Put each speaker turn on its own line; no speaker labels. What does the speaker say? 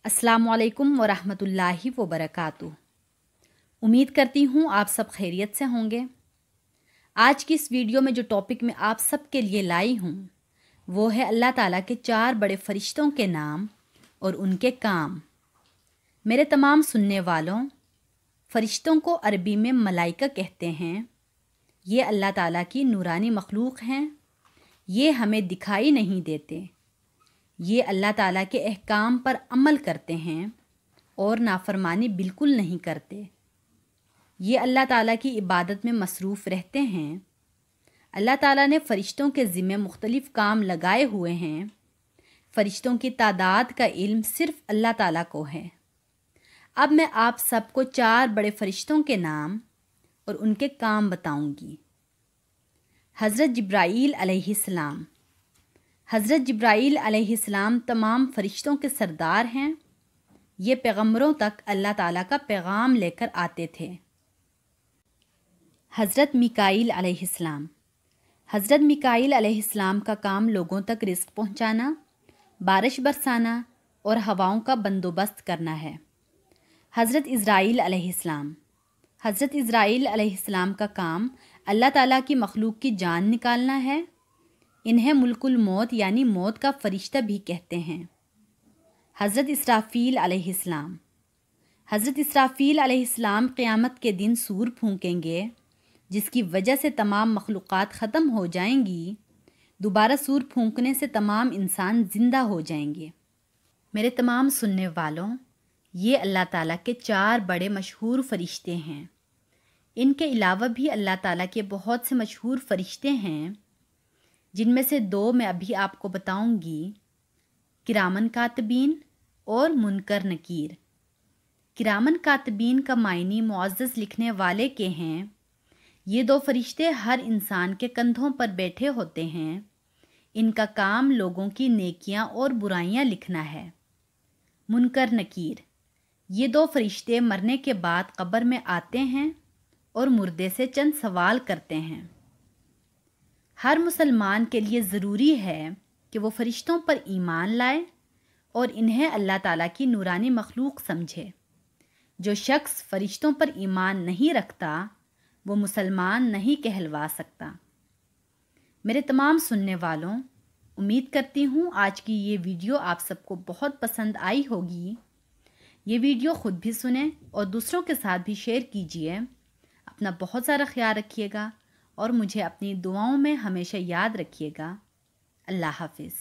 अस्सलामु अलैकुम वरहमतुल्लाहि वबरकातुहू। उम्मीद करती हूँ आप सब खैरियत से होंगे। आज की इस वीडियो में जो टॉपिक मैं आप सब के लिए लाई हूँ वो है अल्लाह ताला के 4 बड़े फरिश्तों के नाम और उनके काम। मेरे तमाम सुनने वालों, फरिश्तों को अरबी में मलाइका कहते हैं। ये अल्लाह ताला की नूरानी मखलूक हैं। ये हमें दिखाई नहीं देते। ये अल्लाह ताला के अहकाम पर अमल करते हैं और नाफरमानी बिल्कुल नहीं करते। ये अल्लाह ताला की इबादत में मसरूफ़ रहते हैं। अल्लाह ताला ने फ़रिश्तों के ज़िम्मे मुख्तलिफ़ काम लगाए हुए हैं। फ़रिश्तों की तादाद का इल्म सिर्फ़ अल्लाह ताला को है। अब मैं आप सबको 4 बड़े फ़रिश्तों के नाम और उनके काम बताऊंगी। हज़रत जिब्राईल अलैहिस्सलाम। हज़रत जिब्राईल अलैहिस्सलाम तमाम फ़रिश्तों के सरदार हैं। ये पैगम्बरों तक अल्लाह ताला का पैगाम लेकर आते थे। हज़रत मिकाईल अलैहिस्सलाम। हज़रत मिकाईल अलैहिस्सलाम का काम लोगों तक रिज़्क़ पहुँचाना, बारिश बरसाना और हवाओं का बंदोबस्त करना है। हज़रत इज़राईल अलैहिस्सलाम। हज़रत इज़राईल अलैहिस्सलाम का काम अल्लाह ताला की मखलूक की जान निकालना है। इन्हें मुल्कुल मौत यानी मौत का फ़रिश्ता भी कहते हैं। हज़रत इसराफ़ील अलैहिस्सलाम। हज़रत इसराफ़ील अलैहिस्सलाम क़यामत के दिन सूर फूंकेंगे, जिसकी वजह से तमाम मखलूक़ात ख़त्म हो जाएंगी। दोबारा सूर फूंकने से तमाम इंसान ज़िंदा हो जाएंगे। मेरे तमाम सुनने वालों, ये अल्लाह ताला के 4 बड़े मशहूर फ़रिश्ते हैं। इनके अलावा भी अल्लाह ताला के बहुत से मशहूर फ़रिश्ते हैं, जिनमें से 2 मैं अभी आपको बताऊंगी। किरामन कातिबीन और मुनकर नकीर। किरामन कातिबीन का मायनी मुअज़्ज़ज़ लिखने वाले के हैं। ये 2 फरिश्ते हर इंसान के कंधों पर बैठे होते हैं। इनका काम लोगों की नेकियां और बुराइयां लिखना है। मुनकर नकीर। ये 2 फरिश्ते मरने के बाद कब्र में आते हैं और मुर्दे से चंद सवाल करते हैं। हर मुसलमान के लिए ज़रूरी है कि वो फ़रिश्तों पर ईमान लाए और इन्हें अल्लाह ताला की नूरानी मखलूक समझे। जो शख्स फ़रिश्तों पर ईमान नहीं रखता वो मुसलमान नहीं कहलवा सकता। मेरे तमाम सुनने वालों, उम्मीद करती हूँ आज की ये वीडियो आप सबको बहुत पसंद आई होगी। ये वीडियो ख़ुद भी सुनें और दूसरों के साथ भी शेयर कीजिए। अपना बहुत सारा ख्याल रखिएगा और मुझे अपनी दुआओं में हमेशा याद रखिएगा। अल्लाह हाफ़िज़।